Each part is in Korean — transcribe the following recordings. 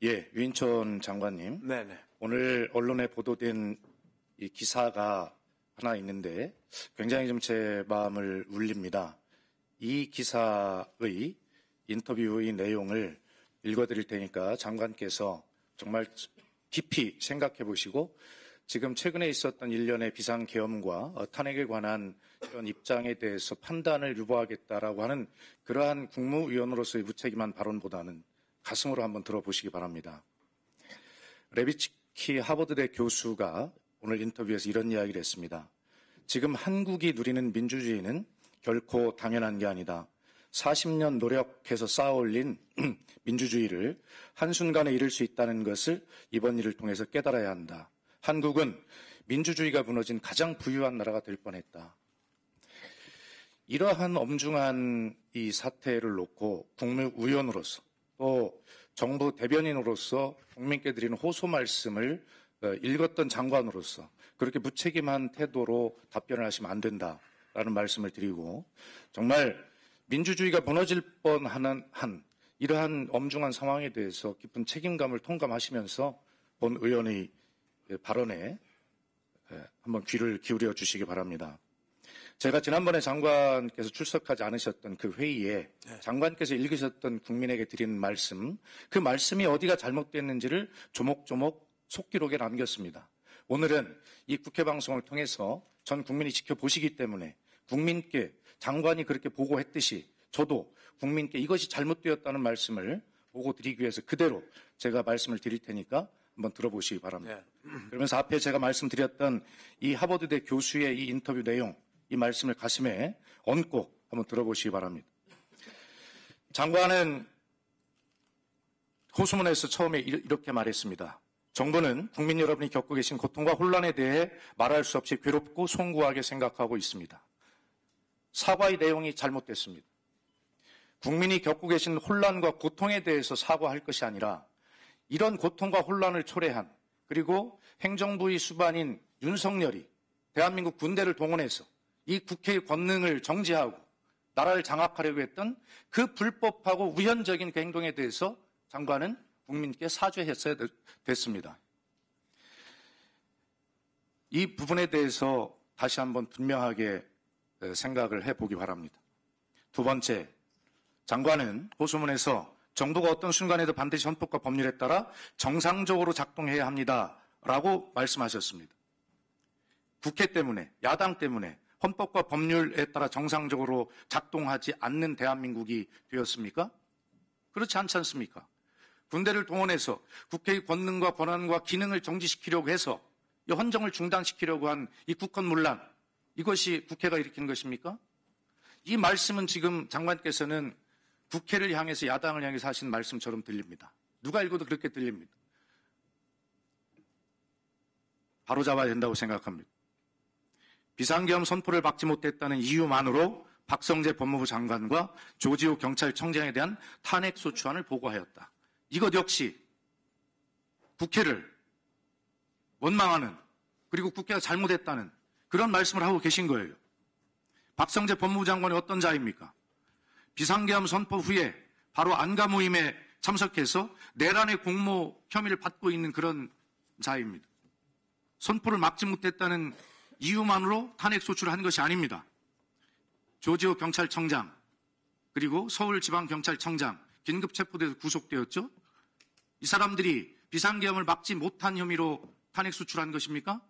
예, 유인천 장관님. 네네. 오늘 언론에 보도된 이 기사가 하나 있는데 굉장히 좀 제 마음을 울립니다. 이 기사의 인터뷰의 내용을 읽어드릴 테니까 장관께서 정말 깊이 생각해 보시고 지금 최근에 있었던 일련의 비상계엄과 탄핵에 관한 이런 입장에 대해서 판단을 유보하겠다라고 하는 그러한 국무위원으로서의 무책임한 발언보다는 가슴으로 한번 들어보시기 바랍니다. 레비츠키 하버드대 교수가 오늘 인터뷰에서 이런 이야기를 했습니다. 지금 한국이 누리는 민주주의는 결코 당연한 게 아니다. 40년 노력해서 쌓아올린 민주주의를 한순간에 잃을 수 있다는 것을 이번 일을 통해서 깨달아야 한다. 한국은 민주주의가 무너진 가장 부유한 나라가 될 뻔했다. 이러한 엄중한 이 사태를 놓고 국무위원으로서 또 정부 대변인으로서 국민께 드리는 호소 말씀을 읽었던 장관으로서 그렇게 무책임한 태도로 답변을 하시면 안 된다라는 말씀을 드리고 정말 민주주의가 무너질 뻔하는 이러한 엄중한 상황에 대해서 깊은 책임감을 통감하시면서 본 의원의 발언에 한번 귀를 기울여 주시기 바랍니다. 제가 지난번에 장관께서 출석하지 않으셨던 그 회의에 장관께서 읽으셨던 국민에게 드리는 말씀, 그 말씀이 어디가 잘못됐는지를 조목조목 속기록에 남겼습니다. 오늘은 이 국회 방송을 통해서 전 국민이 지켜보시기 때문에 국민께 장관이 그렇게 보고했듯이 저도 국민께 이것이 잘못되었다는 말씀을 보고 드리기 위해서 그대로 제가 말씀을 드릴 테니까 한번 들어보시기 바랍니다. 그러면서 앞에 제가 말씀드렸던 이 하버드대 교수의 이 인터뷰 내용, 이 말씀을 가슴에 얹고 한번 들어보시기 바랍니다. 장관은 호소문에서 처음에 이렇게 말했습니다. 정부는 국민 여러분이 겪고 계신 고통과 혼란에 대해 말할 수 없이 괴롭고 송구하게 생각하고 있습니다. 사과의 내용이 잘못됐습니다. 국민이 겪고 계신 혼란과 고통에 대해서 사과할 것이 아니라 이런 고통과 혼란을 초래한 그리고 행정부의 수반인 윤석열이 대한민국 군대를 동원해서 이 국회의 권능을 정지하고 나라를 장악하려고 했던 그 불법하고 우연적인 그 행동에 대해서 장관은 국민께 사죄했어야 됐습니다. 이 부분에 대해서 다시 한번 분명하게 생각을 해보기 바랍니다. 두 번째, 장관은 호소문에서 정부가 어떤 순간에도 반드시 헌법과 법률에 따라 정상적으로 작동해야 합니다라고 말씀하셨습니다. 국회 때문에, 야당 때문에 헌법과 법률에 따라 정상적으로 작동하지 않는 대한민국이 되었습니까? 그렇지 않지 않습니까? 군대를 동원해서 국회의 권능과 권한과 기능을 정지시키려고 해서 이 헌정을 중단시키려고 한 이 국헌문란, 이것이 국회가 일으킨 것입니까? 이 말씀은 지금 장관께서는 국회를 향해서 야당을 향해서 하신 말씀처럼 들립니다. 누가 읽어도 그렇게 들립니다. 바로잡아야 된다고 생각합니다. 비상계엄 선포를 막지 못했다는 이유만으로 박성재 법무부 장관과 조지호 경찰청장에 대한 탄핵소추안을 보고하였다. 이것 역시 국회를 원망하는 그리고 국회가 잘못했다는 그런 말씀을 하고 계신 거예요. 박성재 법무부 장관이 어떤 자입니까? 비상계엄 선포 후에 바로 안가 모임에 참석해서 내란의 공모 혐의를 받고 있는 그런 자입니다. 선포를 막지 못했다는 이유만으로 탄핵 소추를 한 것이 아닙니다. 조지호 경찰청장 그리고 서울지방경찰청장 긴급 체포돼서 구속되었죠. 이 사람들이 비상계엄을 막지 못한 혐의로 탄핵 소추한 것입니까?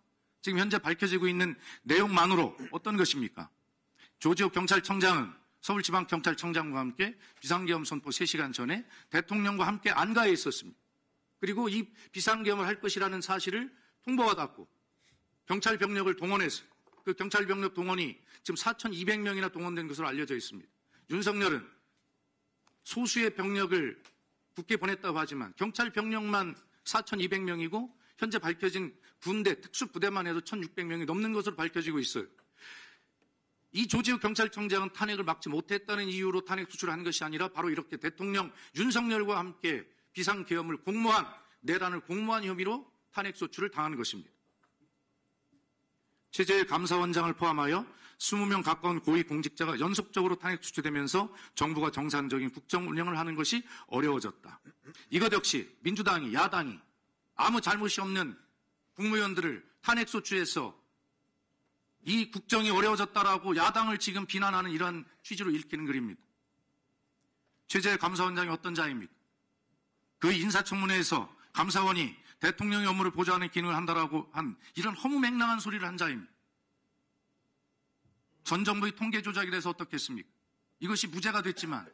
지금 현재 밝혀지고 있는 내용만으로 어떤 것입니까? 조지호 경찰청장은 서울지방경찰청장과 함께 비상계엄 선포 3시간 전에 대통령과 함께 안가에 있었습니다. 그리고 이 비상계엄을 할 것이라는 사실을 통보받았고 경찰 병력을 동원해서 그 경찰 병력 동원이 지금 4,200명이나 동원된 것으로 알려져 있습니다. 윤석열은 소수의 병력을 국회에 보냈다고 하지만 경찰 병력만 4,200명이고 현재 밝혀진 군대, 특수부대만 해도 1,600명이 넘는 것으로 밝혀지고 있어요. 이 조지호 경찰청장은 탄핵을 막지 못했다는 이유로 탄핵 수출을 한 것이 아니라 바로 이렇게 대통령 윤석열과 함께 비상계엄을 공모한, 내란을 공모한 혐의로 탄핵 소추를 당한 것입니다. 최재일 감사원장을 포함하여 20명 가까운 고위 공직자가 연속적으로 탄핵 수출되면서 정부가 정상적인 국정 운영을 하는 것이 어려워졌다. 이것 역시 민주당이, 야당이 아무 잘못이 없는 국무위원들을 탄핵 소추해서 이 국정이 어려워졌다라고 야당을 지금 비난하는 이런 취지로 읽히는 글입니다. 최재일 감사원장이 어떤 자입니까? 그 인사청문회에서 감사원이 대통령의 업무를 보좌하는 기능을 한다라고 한 이런 허무맹랑한 소리를 한 자입니다. 전 정부의 통계 조작에 대해서 어떻겠습니까? 이것이 무죄가 됐지만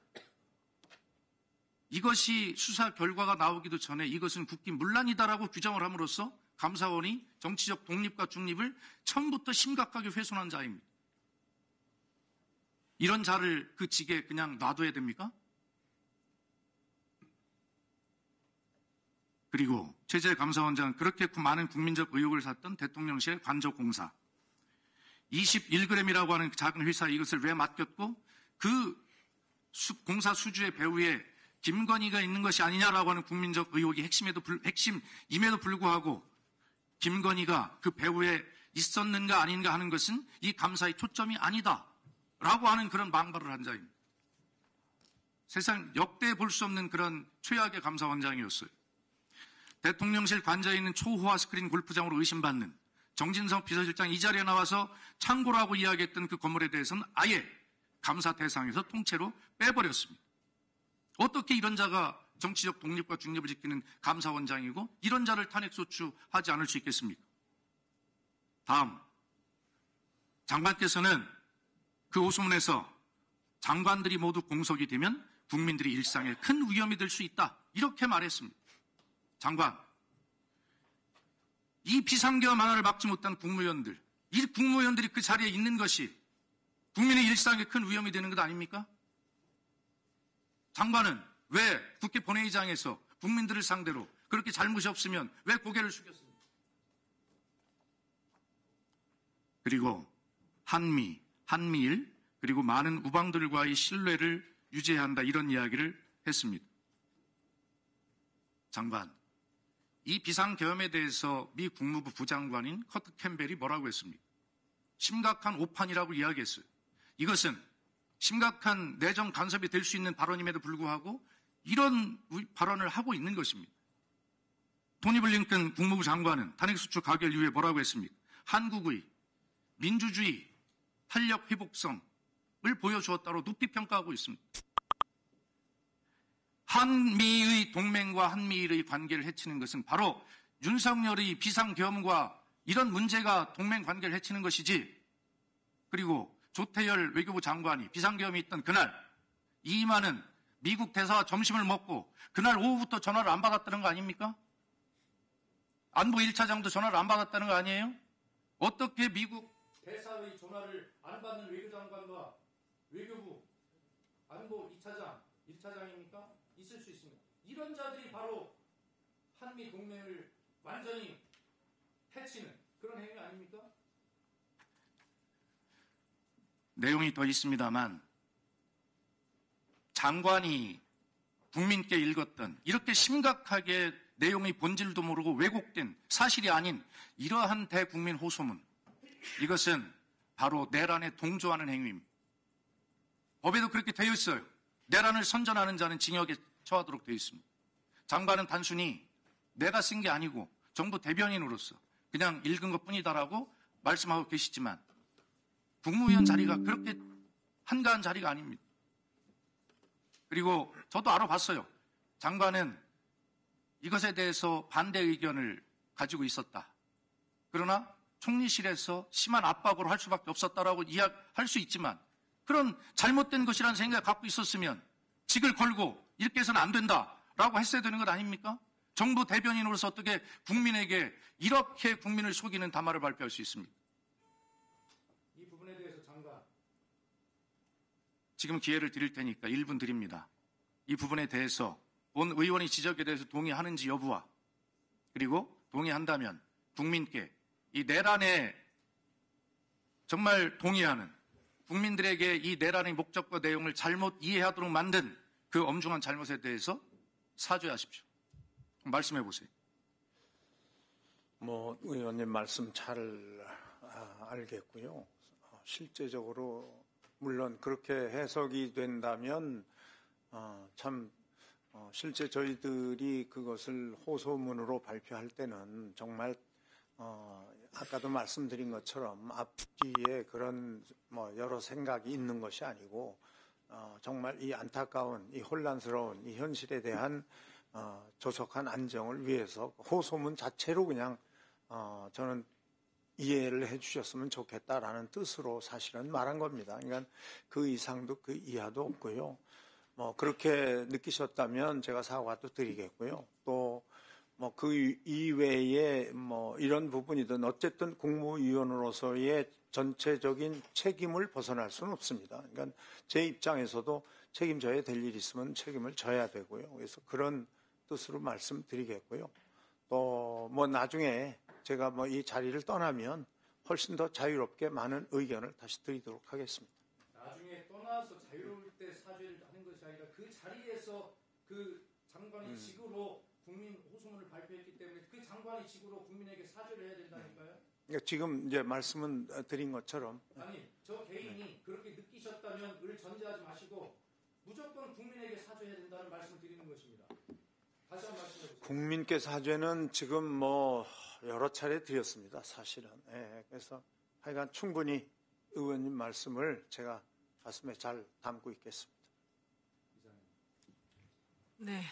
이것이 수사 결과가 나오기도 전에 이것은 국기문란이다라고 규정을 함으로써 감사원이 정치적 독립과 중립을 처음부터 심각하게 훼손한 자입니다. 이런 자를 그 직에 그냥 놔둬야 됩니까? 그리고 최재일 감사원장은 그렇게 많은 국민적 의혹을 샀던 대통령실 관저공사 21g이라고 하는 작은 회사에 이것을 왜 맡겼고 그 공사 수주의 배후에 김건희가 있는 것이 아니냐라고 하는 국민적 의혹이 핵심임에도 불구하고 김건희가 그 배후에 있었는가 아닌가 하는 것은 이 감사의 초점이 아니다라고 하는 그런 망발을 한 자입니다. 세상 역대 볼 수 없는 그런 최악의 감사원장이었어요. 대통령실 관저에 있는 초호화 스크린 골프장으로 의심받는 정진석 비서실장 이 자리에 나와서 창고라고 이야기했던 그 건물에 대해서는 아예 감사 대상에서 통째로 빼버렸습니다. 어떻게 이런 자가 정치적 독립과 중립을 지키는 감사원장이고 이런 자를 탄핵소추하지 않을 수 있겠습니까? 다음, 장관께서는 그 오수문에서 장관들이 모두 공석이 되면 국민들이 일상에 큰 위험이 될 수 있다 이렇게 말했습니다. 장관, 이 비상계엄 하나를 막지 못한 국무위원들, 이 국무위원들이 그 자리에 있는 것이 국민의 일상에 큰 위험이 되는 것 아닙니까? 장관은 왜 국회 본회의장에서 국민들을 상대로 그렇게 잘못이 없으면 왜 고개를 숙였습니까? 그리고 한미일, 그리고 많은 우방들과의 신뢰를 유지해야 한다 이런 이야기를 했습니다. 장관, 이 비상계엄에 대해서 미 국무부 부장관인 커트 캠벨이 뭐라고 했습니까? 심각한 오판이라고 이야기했어요. 이것은 심각한 내정 간섭이 될 수 있는 발언임에도 불구하고 이런 발언을 하고 있는 것입니다. 토니 블링컨 국무부 장관은 탄핵수출 가결 이후에 뭐라고 했습니까? 한국의 민주주의, 탄력 회복성을 보여주었다고 높이 평가하고 있습니다. 한미의 동맹과 한미일의 관계를 해치는 것은 바로 윤석열의 비상계엄과 이런 문제가 동맹 관계를 해치는 것이지, 그리고 조태열 외교부 장관이 비상계엄이 있던 그날 이만은 미국 대사와 점심을 먹고 그날 오후부터 전화를 안 받았다는 거 아닙니까? 안보 1차장도 전화를 안 받았다는 거 아니에요? 어떻게 미국 대사의 전화를 안 받는 외교장관과 외교부 안보 2차장, 1차장입니까? 있을 수 있습니다. 이런 자들이 바로 한미 동맹을 완전히 해치는 그런 행위 아닙니까? 내용이 더 있습니다만 장관이 국민께 읽었던 이렇게 심각하게 내용의 본질도 모르고 왜곡된 사실이 아닌 이러한 대국민 호소문, 이것은 바로 내란에 동조하는 행위입니다. 법에도 그렇게 되어 있어요. 내란을 선전하는 자는 징역에 처하도록 되어 있습니다. 장관은 단순히 내가 쓴 게 아니고 정부 대변인으로서 그냥 읽은 것뿐이다라고 말씀하고 계시지만 국무위원 자리가 그렇게 한가한 자리가 아닙니다. 그리고 저도 알아봤어요. 장관은 이것에 대해서 반대 의견을 가지고 있었다. 그러나 총리실에서 심한 압박으로 할 수밖에 없었다라고 이야기할 수 있지만 그런 잘못된 것이라는 생각을 갖고 있었으면 직을 걸고 이렇게 해서는 안 된다라고 했어야 되는 것 아닙니까? 정부 대변인으로서 어떻게 국민에게 이렇게 국민을 속이는 담화를 발표할 수 있습니까? 이 부분에 대해서 장관, 지금 기회를 드릴 테니까 1분 드립니다. 이 부분에 대해서 본 의원의 지적에 대해서 동의하는지 여부와, 그리고 동의한다면 국민께 이 내란에 정말 동의하는 국민들에게 이 내란의 목적과 내용을 잘못 이해하도록 만든 그 엄중한 잘못에 대해서 사죄하십시오. 말씀해 보세요. 의원님 말씀 잘 알겠고요. 실제적으로 물론 그렇게 해석이 된다면 실제 저희들이 그것을 호소문으로 발표할 때는 정말 아까도 말씀드린 것처럼 앞뒤에 그런 여러 생각이 있는 것이 아니고 정말 이 안타까운, 이 혼란스러운 이 현실에 대한 조속한 안정을 위해서 호소문 자체로 그냥 저는 이해를 해주셨으면 좋겠다라는 뜻으로 사실은 말한 겁니다. 그러니까 그 이상도 그 이하도 없고요. 그렇게 느끼셨다면 제가 사과도 드리겠고요. 또 그 이외에 이런 부분이든 어쨌든 국무위원으로서의 전체적인 책임을 벗어날 수는 없습니다. 그러니까 제 입장에서도 책임져야 될 일이 있으면 책임을 져야 되고요. 그래서 그런 뜻으로 말씀드리겠고요. 또 나중에 제가 이 자리를 떠나면 훨씬 더 자유롭게 많은 의견을 다시 드리도록 하겠습니다. 나중에 떠나서 자유로울 때 사죄를 하는 것이 아니라 그 자리에서 그 장관이 직으로 국민 호소문을 발표했기 때문에 그 장관이 직으로 국민에게 사죄를 해야 된다니까요. 그러니까 지금 이제 말씀은 드린 것처럼 아니 저 개인이 그렇게 느끼셨다면 을 전제하지 마시고 무조건 국민에게 사죄해야 된다는 말씀을 드리는 것입니다. 다시 한번 말씀해 보세요. 국민께 사죄는 지금 여러 차례 드렸습니다. 사실은. 예, 그래서 하여간 충분히 의원님 말씀을 제가 가슴에 잘 담고 있겠습니다. 네.